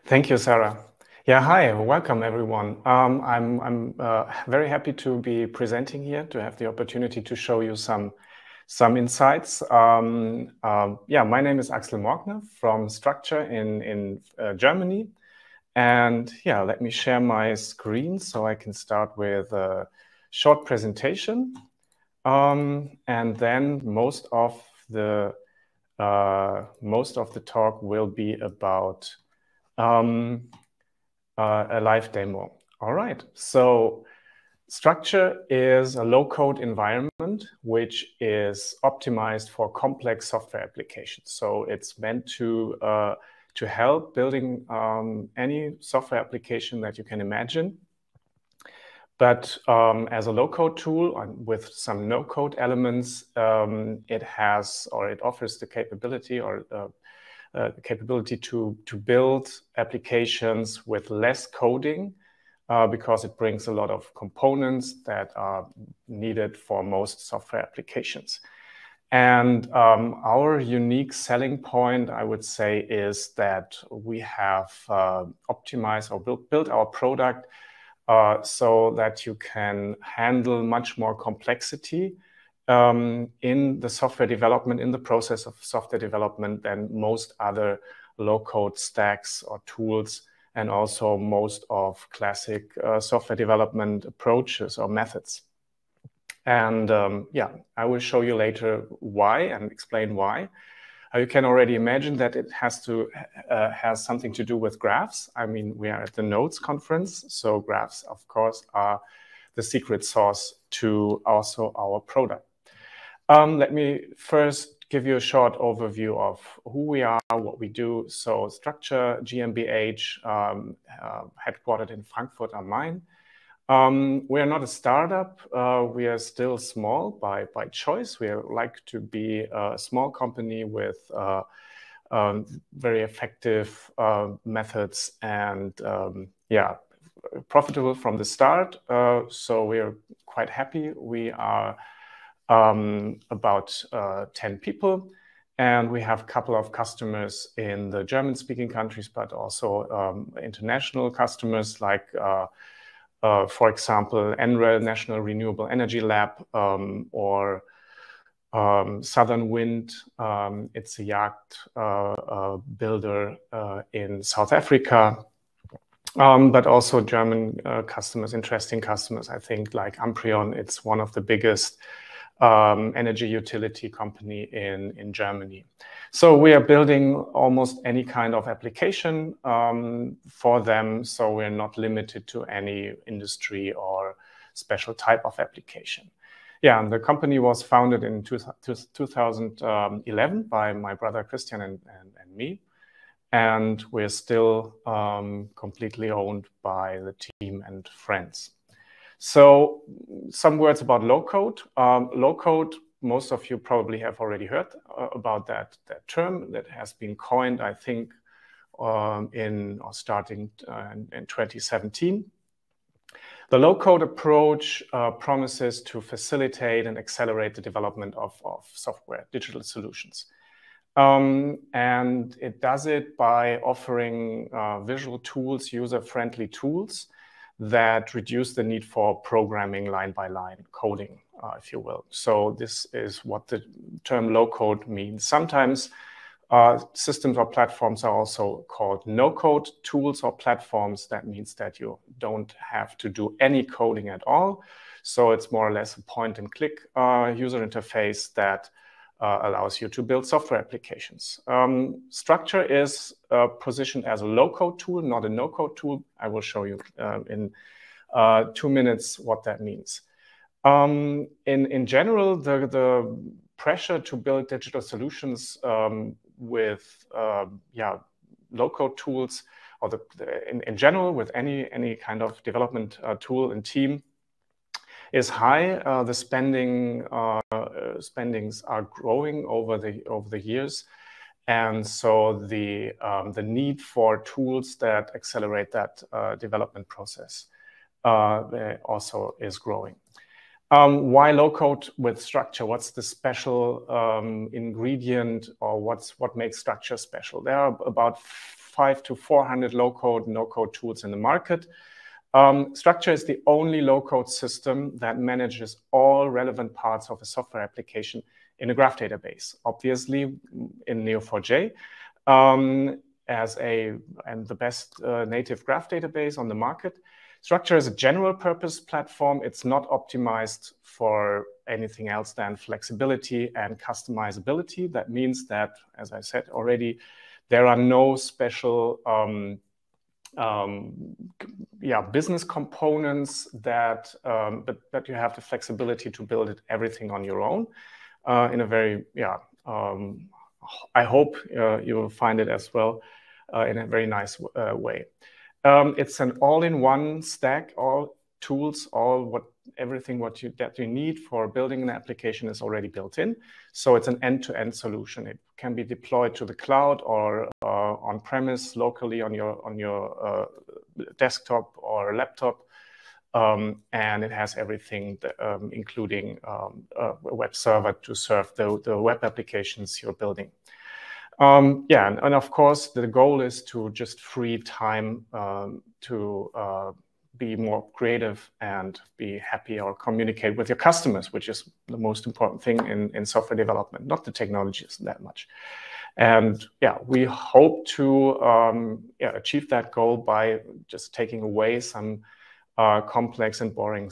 Thank you, Sarah. Yeah, hi, welcome everyone. I'm very happy to be presenting here, to have the opportunity to show you some insights. Yeah, my name is Axel from Structr in Germany. And yeah, let me share my screen so I can start with a short presentation. And then most of the talk will be about a live demo. All right, so Structr is a low-code environment which is optimized for complex software applications. So it's meant to help building any software application that you can imagine. But as a low-code tool with some no-code elements, it offers the capability to build applications with less coding because it brings a lot of components that are needed for most software applications. And our unique selling point, I would say, is that we have optimized or built our product so that you can handle much more complexity in the software development, in the process of software development than most other low-code stacks or tools, and also most of classic software development approaches or methods. And yeah, I will show you later why and explain why. You can already imagine that it has something to do with graphs. I mean, we are at the Nodes conference, so graphs, of course, are the secret sauce to also our product. Let me first give you a short overview of who we are, what we do. So Structr GmbH, headquartered in Frankfurt am Main. We are not a startup. We are still small by choice. We like to be a small company with very effective methods and yeah, profitable from the start. So we are quite happy. We are about 10 people, and we have a couple of customers in the German-speaking countries, but also international customers like, for example, NREL, National Renewable Energy Lab, or Southern Wind. It's a yacht builder in South Africa, but also German customers, interesting customers, I think, like Amprion. It's one of the biggest energy utility company in Germany. So we are building almost any kind of application for them. So we're not limited to any industry or special type of application. Yeah, and the company was founded in 2011 by my brother Christian and me. And we're still completely owned by the team and friends. So some words about low-code. Low-code, most of you probably have already heard about that term that has been coined, I think, starting in 2017. The low-code approach promises to facilitate and accelerate the development of software, digital solutions. And it does it by offering visual tools, user-friendly tools that reduce the need for programming line by line, coding, if you will. So this is what the term low-code means. Sometimes systems or platforms are also called no-code tools or platforms. That means that you don't have to do any coding at all. So it's more or less a point-and-click user interface that allows you to build software applications. Structr is positioned as a low-code tool, not a no-code tool. I will show you in 2 minutes what that means. In general, the pressure to build digital solutions with low-code tools, or in general with any kind of development tool and team, is high. The spendings are growing over the years, and so the need for tools that accelerate that development process also is growing. Why low-code with Structr? What's the special ingredient, or what makes Structr special? There are about 500 to 400 low-code, no-code tools in the market. Structr is the only low-code system that manages all relevant parts of a software application in a graph database, obviously in Neo4j, and the best native graph database on the market. Structr is a general purpose platform. It's not optimized for anything else than flexibility and customizability. That means that, as I said already, there are no special business components that you have the flexibility to build everything on your own in a very, I hope you will find it as well in a very nice way. It's an all-in-one stack, all tools, everything that you need for building an application is already built in. So it's an end-to-end solution. It can be deployed to the cloud or on-premise locally on your desktop or laptop. And it has everything, including a web server to serve the web applications you're building. And of course, the goal is to just free time to be more creative and be happy or communicate with your customers, which is the most important thing in software development, not the technologies that much. And we hope to achieve that goal by just taking away some complex and boring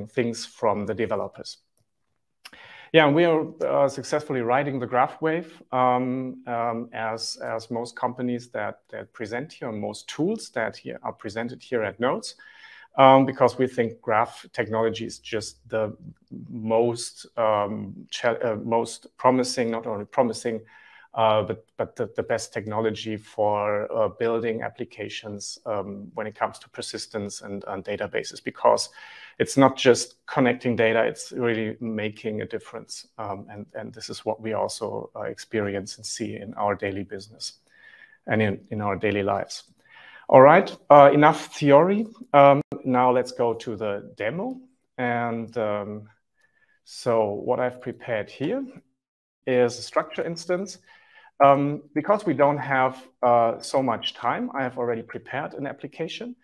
things from the developers. We are successfully riding the graph wave, as most companies that present here, most tools that are presented here at Nodes, because we think graph technology is just the most promising, not only promising, but the best technology for building applications when it comes to persistence and databases, because it's not just connecting data, it's really making a difference. And this is what we also experience and see in our daily business and in our daily lives. All right, enough theory. Now let's go to the demo. And so what I've prepared here is a Structr instance. Because we don't have so much time, I have already prepared an application,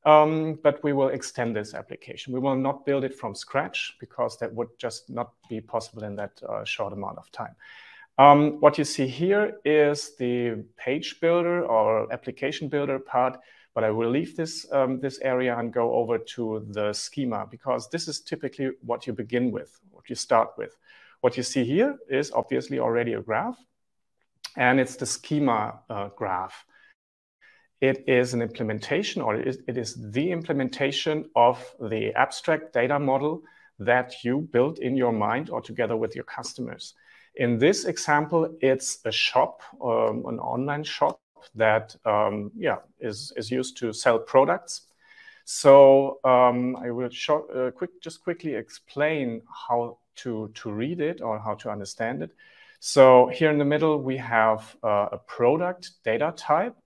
but we will extend this application. We will not build it from scratch because that would just not be possible in that short amount of time. What you see here is the page builder or application builder part, but I will leave this area and go over to the schema, because this is typically what you begin with, what you start with. What you see here is obviously already a graph, and it's the schema graph. It is an implementation, or it is the implementation of the abstract data model that you built in your mind or together with your customers. In this example, it's a shop, an online shop that is used to sell products. So I will just quickly explain how to read it or how to understand it. So here in the middle, we have a product data type.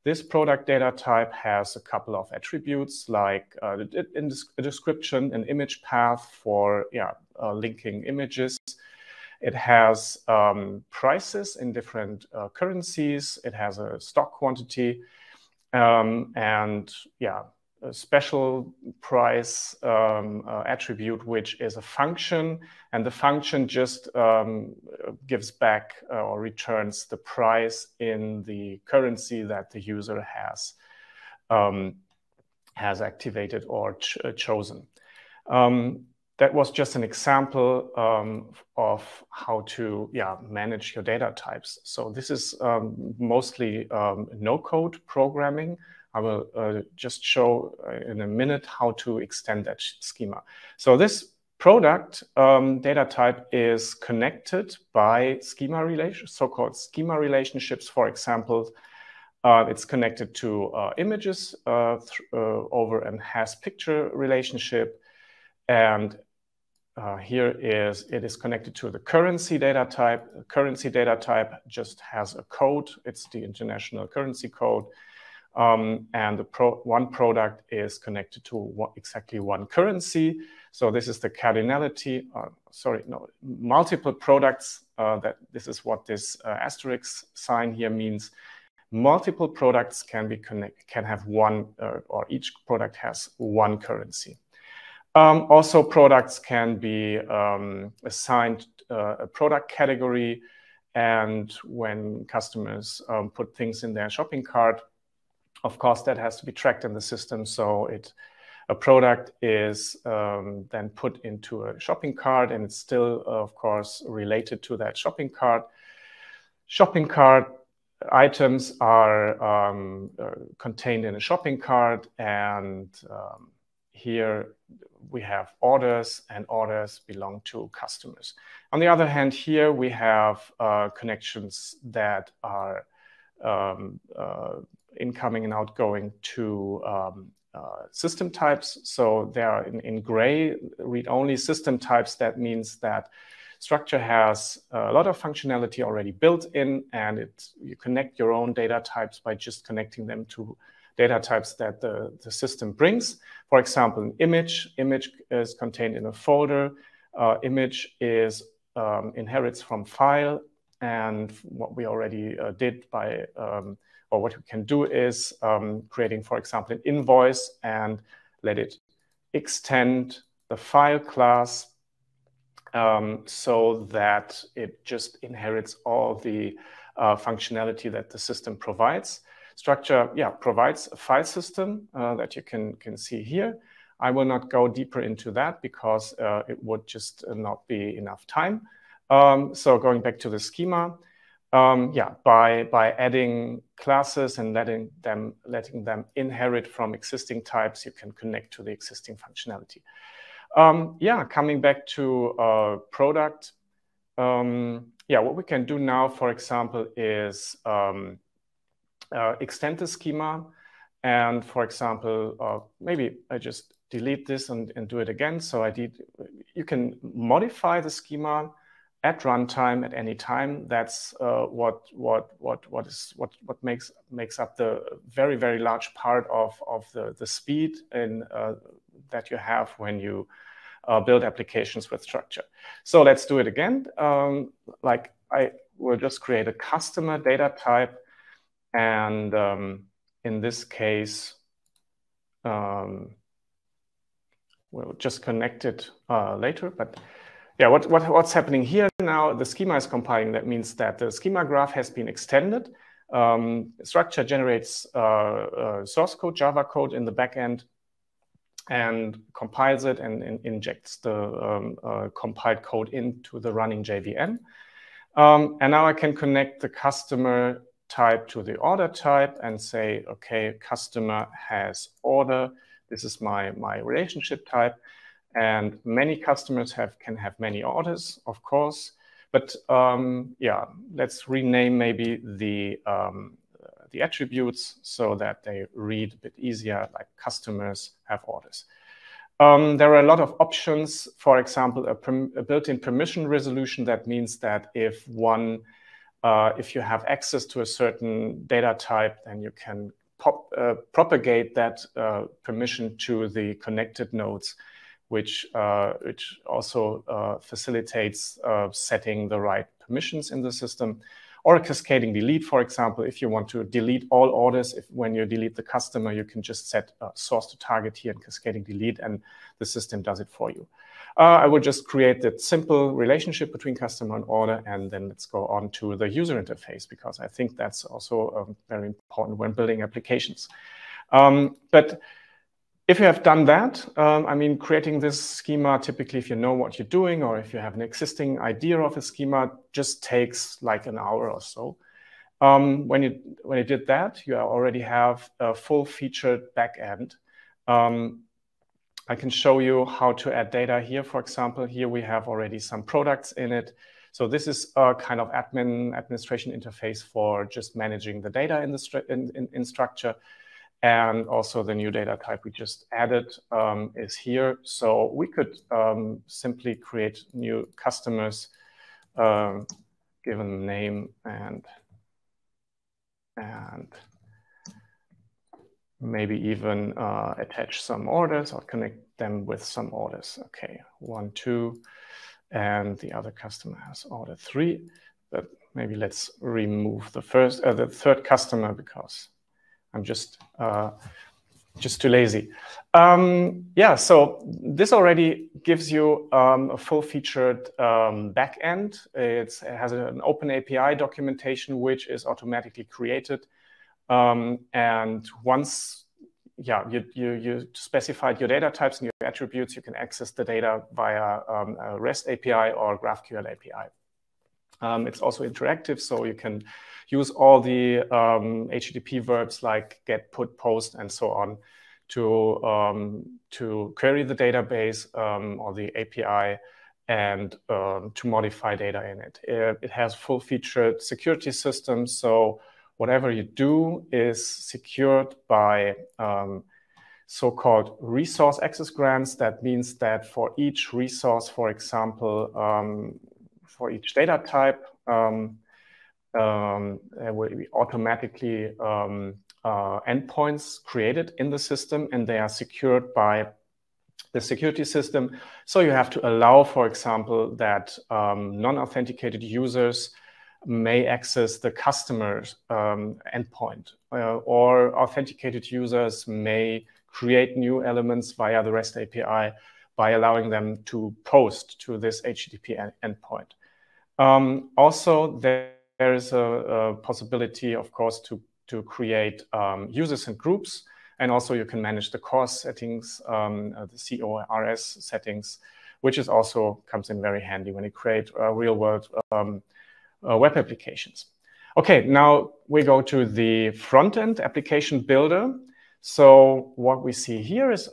This product data type has a couple of attributes like a description, an image path for linking images. It has prices in different currencies. It has a stock quantity and a special price attribute, which is a function, and the function just gives back or returns the price in the currency that the user has activated or chosen. That was just an example of how to manage your data types. So this is mostly no-code programming. I will just show in a minute how to extend that schema. So this product data type is connected by schema relations, so-called schema relationships. For example, it's connected to images over an has picture relationship, and it is connected to the currency data type. The currency data type just has a code. It's the international currency code. And one product is connected to exactly one currency. So this is the cardinality, multiple products. This is what this asterisk sign here means. multiple products can have one, or each product has one currency. Also, products can be assigned a product category, and when customers put things in their shopping cart, of course, that has to be tracked in the system. So a product is then put into a shopping cart, and it's still, of course, related to that shopping cart. Shopping cart items are contained in a shopping cart, and here we have orders, and orders belong to customers. On the other hand, here we have connections that are incoming and outgoing to system types. So they are in gray, read-only system types. That means that Structr has a lot of functionality already built in, and you connect your own data types by just connecting them to data types that the system brings. For example, an image is contained in a folder. Image is inherits from file, and what we already did by or what we can do is creating, for example, an invoice and let it extend the file class so that it just inherits all the functionality that the system provides. Structr, provides a file system that you can see here. I will not go deeper into that because it would just not be enough time. So going back to the schema, by adding classes and letting them inherit from existing types, you can connect to the existing functionality. Coming back to product, what we can do now, for example, is extend the schema. And for example, maybe I just delete this and do it again. So you can modify the schema at runtime at any time. That's what makes up the very, very large part of the speed that you have when you build applications with Structr. So let's do it again. Like I will just create a customer data type, and in this case, we'll just connect it later. But yeah, what's happening here now? The schema is compiling. That means that the schema graph has been extended. Structr generates source code, Java code in the backend, and compiles it and injects the compiled code into the running JVM. And now I can connect the customer type to the order type and say, okay, customer has order. This is my relationship type. And many customers can have many orders, of course. But let's rename maybe the attributes so that they read a bit easier, like customers have orders. There are a lot of options. For example, a built-in permission resolution. That means that if you have access to a certain data type, then you can propagate that permission to the connected nodes, which also facilitates setting the right permissions in the system. Or a cascading delete, for example. If you want to delete all orders, when you delete the customer, you can just set source to target here and cascading delete, and the system does it for you. I will just create that simple relationship between customer and order, and then let's go on to the user interface, because I think that's also very important when building applications. But if you have done that, creating this schema, typically if you know what you're doing or if you have an existing idea of a schema, just takes like an hour or so. When you did that, you already have a full-featured backend. I can show you how to add data here. For example, here we have already some products in it. So this is a kind of administration interface for just managing the data in Structr. And also the new data type we just added is here. So we could simply create new customers, give them a name, and maybe even attach some orders or connect them with some orders. Okay, 1, 2, and the other customer has order 3. but maybe let's remove the third customer because I'm just too lazy. Yeah, so this already gives you a full-featured backend. It has an open API documentation which is automatically created. And once you specified your data types and your attributes, you can access the data via a REST API or GraphQL API. It's also interactive, so you can use all the HTTP verbs like get, put, post, and so on to query the database or the API and to modify data in it. It has full-featured security systems, so whatever you do is secured by so-called resource access grants. That means that for each resource, for example, for each data type, there will be automatically endpoints created in the system, and they are secured by the security system. So you have to allow, for example, that non-authenticated users may access the customer's endpoint, or authenticated users may create new elements via the REST API by allowing them to post to this HTTP endpoint. Also, there is a possibility, of course, to create users and groups, and also you can manage the CORS settings, the CORS settings, which is also comes in very handy when you create real-world web applications. Okay, now we go to the front-end application builder. So what we see here is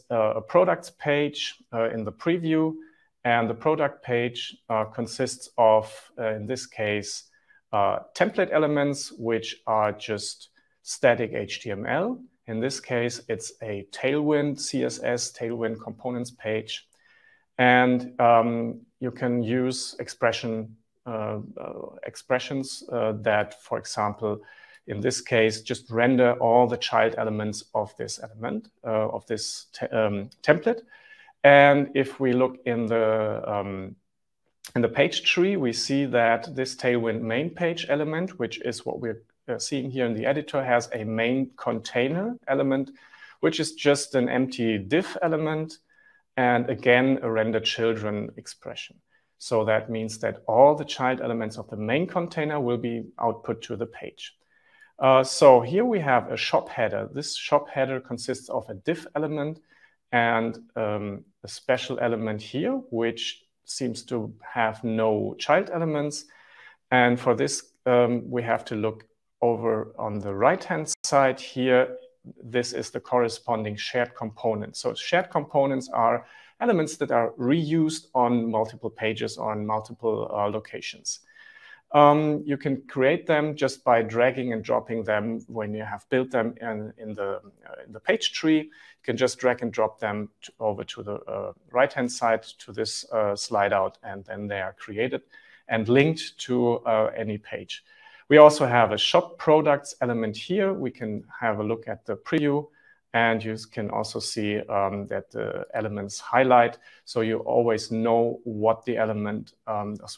a products page in the preview, and the product page consists of, in this case, template elements, which are just static HTML. In this case, it's a Tailwind CSS, Tailwind components page. And you can use expressions that, for example, in this case, just render all the child elements of this element, of this template. And if we look in the page tree, we see that this Tailwind main page element, which is what we're seeing here in the editor, has a main container element, which is just an empty div element, and again, a render children expression. So that means that all the child elements of the main container will be output to the page. So here we have a shop header. This shop header consists of a div element and a special element here, which seems to have no child elements. And for this, we have to look over on the right-hand side here. This is the corresponding shared component. So shared components are elements that are reused on multiple pages or on multiple locations. You can create them just by dragging and dropping them when you have built them in the page tree. You can just drag and drop them over to the right-hand side to this slide out, and then they are created and linked to any page. We also have a shop products element here. We can have a look at the preview, and you can also see that the elements highlight, so you always know what the element,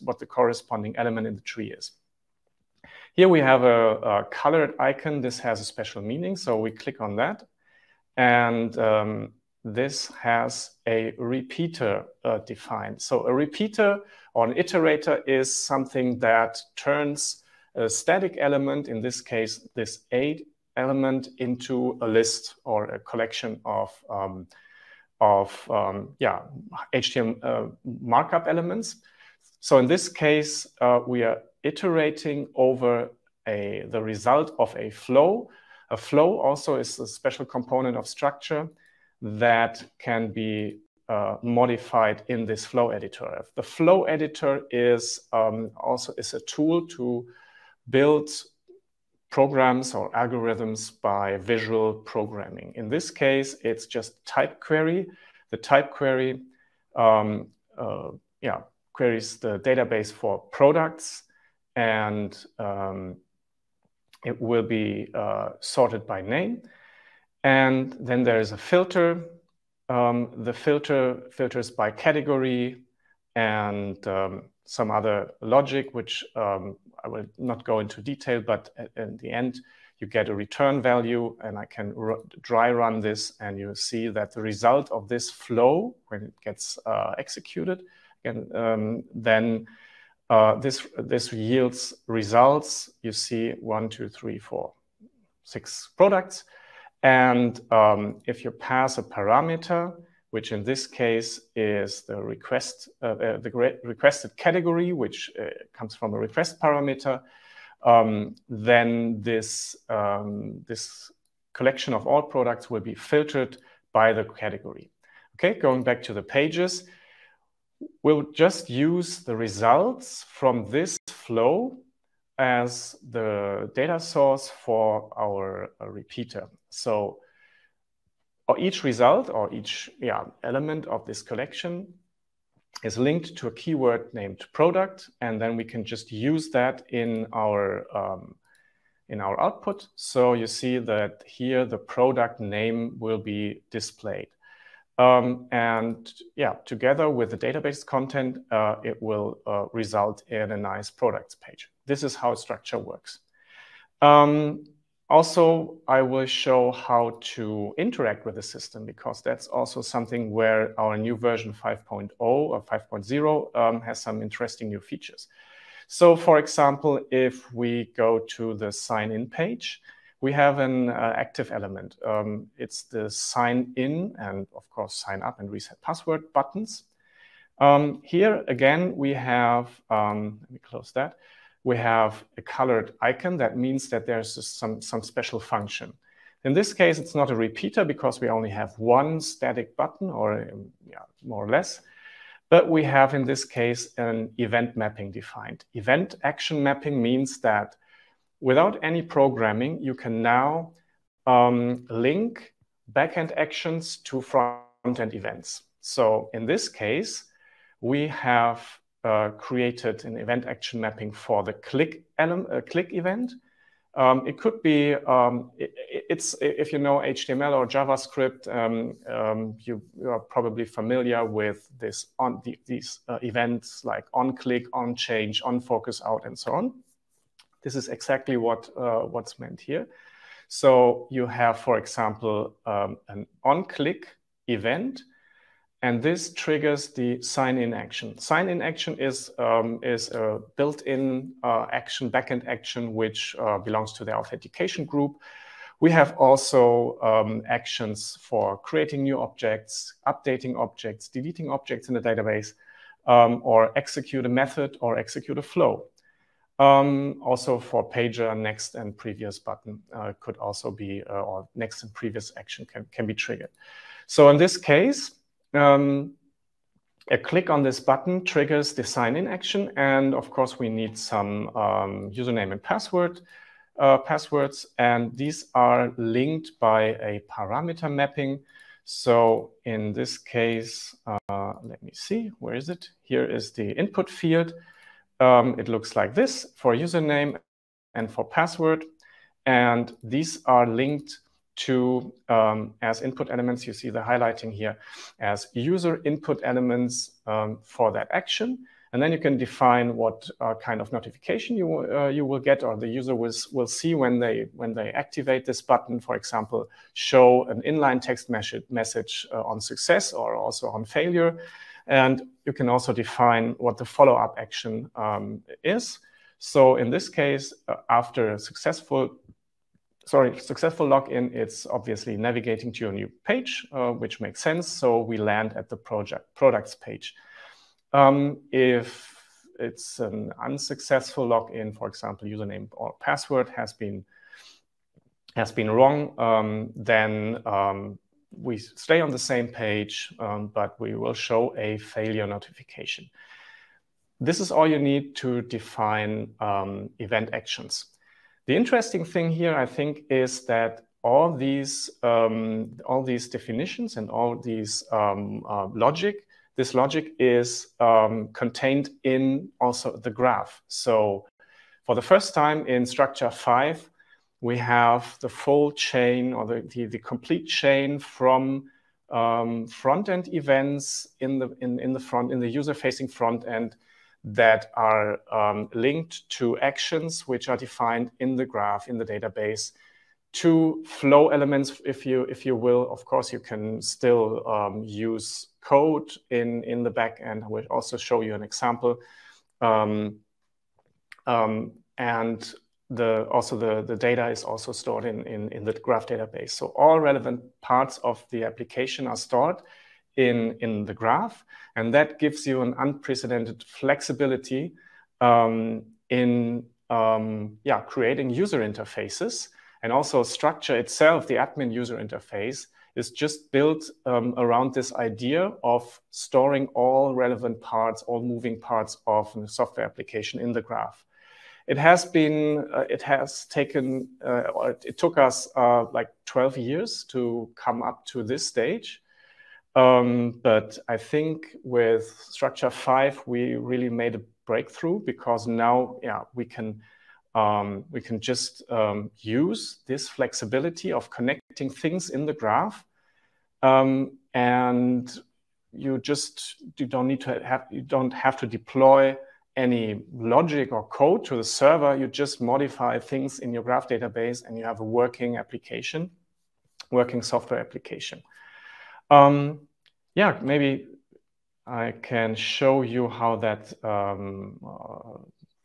what the corresponding element in the tree is. Here we have a colored icon. This has a special meaning, so we click on that, and this has a repeater defined. So a repeater or an iterator is something that turns a static element, in this case, this A element, into a list or a collection of HTML markup elements. So in this case, we are iterating over the result of a flow. A flow also is a special component of Structr that can be modified in this flow editor. The flow editor is also a tool to build programs or algorithms by visual programming. In this case, it's just type query. The type query queries the database for products, and it will be sorted by name. And then there is a filter. The filter filters by category and some other logic, which I will not go into detail, but in the end, you get a return value, and I can dry run this, and you see that the result of this flow, when it gets executed, and then this yields results. You see 1, 2, 3, 4, 6 products. And if you pass a parameter, which in this case is the requested category, which comes from a request parameter, then this collection of all products will be filtered by the category. Okay, going back to the pages, we'll just use the results from this flow as the data source for our repeater. So each result or each element of this collection is linked to a keyword named product, and then we can just use that in our output. So you see that here the product name will be displayed. And yeah, together with the database content, it will result in a nice products page. This is how Structr works. Also, I will show how to interact with the system, because that's also something where our new version 5.0 or 5.0 has some interesting new features. So for example, if we go to the sign-in page, we have an active element. It's the sign in and of course sign up and reset password buttons. Here again, we have, let me close that. We have a colored icon. That means that there's some special function. In this case, it's not a repeater because we only have one static button, or more or less. But we have in this case an event mapping defined. Event action mapping means that without any programming, you can now link backend actions to front-end events. So in this case, we have created an event action mapping for the click event. It could be, if you know HTML or JavaScript, you are probably familiar with these events like on click, on change, on focus out, and so on. This is exactly what's meant here. So you have, for example, an on-click event, and this triggers the sign-in action. Sign-in action is a built-in action, backend action, which belongs to the authentication group. We have also actions for creating new objects, updating objects, deleting objects in the database, or execute a method or execute a flow. Also for pager, next and previous button could also be, or next and previous action can be triggered. So in this case, a click on this button triggers the sign-in action, and of course we need some username and passwords, and these are linked by a parameter mapping. So in this case, let me see, where is it? Here is the input field. It looks like this for username and for password, and these are linked to as input elements. You see the highlighting here as user input elements for that action, and then you can define what kind of notification you will get, or the user will see when they activate this button. For example, show an inline text message on success or also on failure. And you can also define what the follow-up action is. So in this case, after a successful login, it's obviously navigating to your new page, which makes sense. So we land at the products page. If it's an unsuccessful login, for example, username or password has been wrong, then we stay on the same page, but we will show a failure notification. This is all you need to define event actions. The interesting thing here, I think, is that all these definitions and all these this logic is contained in also the graph. So for the first time in Structr 5, we have the full chain, or the complete chain from front-end events in the user-facing front end that are linked to actions which are defined in the graph, in the database, to flow elements, if you will. Of course, you can still use code in the back end. I will also show you an example. And the data is also stored in the graph database. So all relevant parts of the application are stored in the graph, and that gives you an unprecedented flexibility in creating user interfaces. And also Structr itself, the admin user interface, is just built around this idea of storing all relevant parts, all moving parts of a software application in the graph. It took us like 12 years to come up to this stage. But I think with Structr 5, we really made a breakthrough, because now, we can just use this flexibility of connecting things in the graph, and you don't have to deploy any logic or code to the server. You just modify things in your graph database, and you have a working application, working software application. Maybe I can show you how that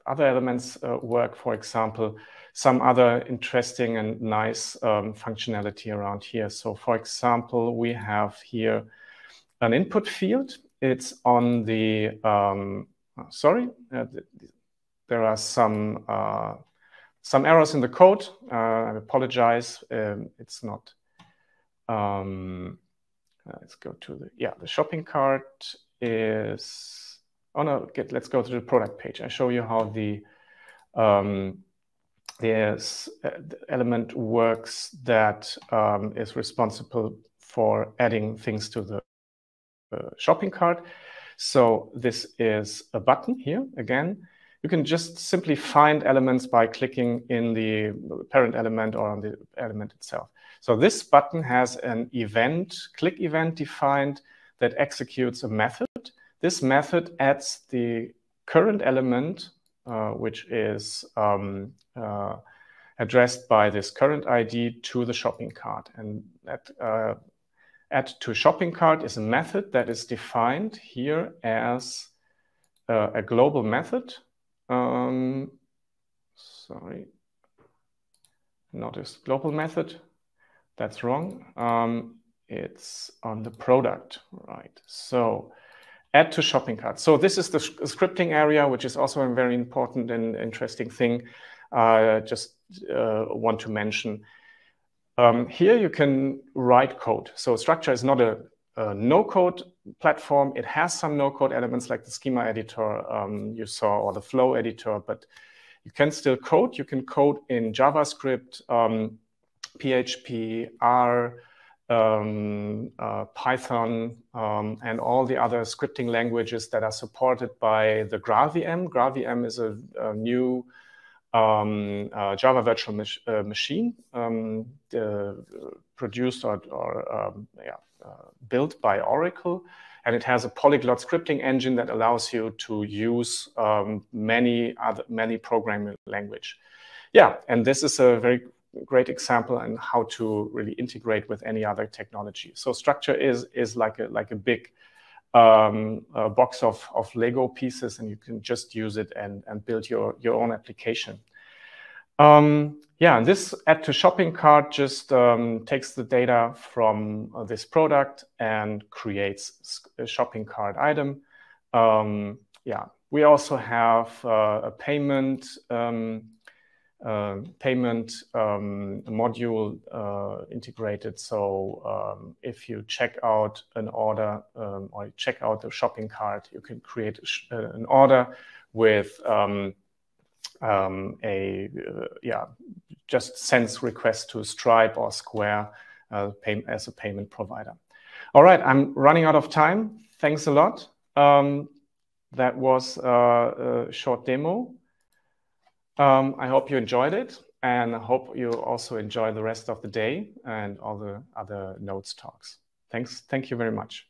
other elements work. For example, some other interesting and nice functionality around here. So for example, we have here an input field. It's on the, there are some errors in the code. I apologize. It's not, let's go to the shopping cart is, let's go to the product page. I show you how the element works that is responsible for adding things to the shopping cart. So this is a button here. Again, you can just simply find elements by clicking in the parent element or on the element itself. So this button has an click event defined that executes a method. This method adds the current element, which is addressed by this current ID, to the shopping cart. And that add to shopping cart is a method that is defined here as a global method. Not a global method. That's wrong. It's on the product, right? So add to shopping cart. So this is the scripting area, which is also a very important and interesting thing. Just want to mention. Here you can write code. So Structr is not a no-code platform. It has some no-code elements like the schema editor you saw, or the flow editor, but you can still code. You can code in JavaScript, PHP, R, Python, and all the other scripting languages that are supported by the GraalVM. GraalVM is a new Java virtual machine produced or built by Oracle, and it has a polyglot scripting engine that allows you to use many programming language. And this is a very great example on how to really integrate with any other technology. So Structr is like a big box of Lego pieces, and you can just use it and build your own application. And this add to shopping cart just takes the data from this product and creates a shopping cart item. We also have a payment module integrated. So if you check out an order or check out the shopping cart, you can create an order with just sends request to Stripe or Square as a payment provider. All right, I'm running out of time. Thanks a lot. That was a short demo. I hope you enjoyed it, and I hope you also enjoy the rest of the day and all the other notes talks. Thanks. Thank you very much.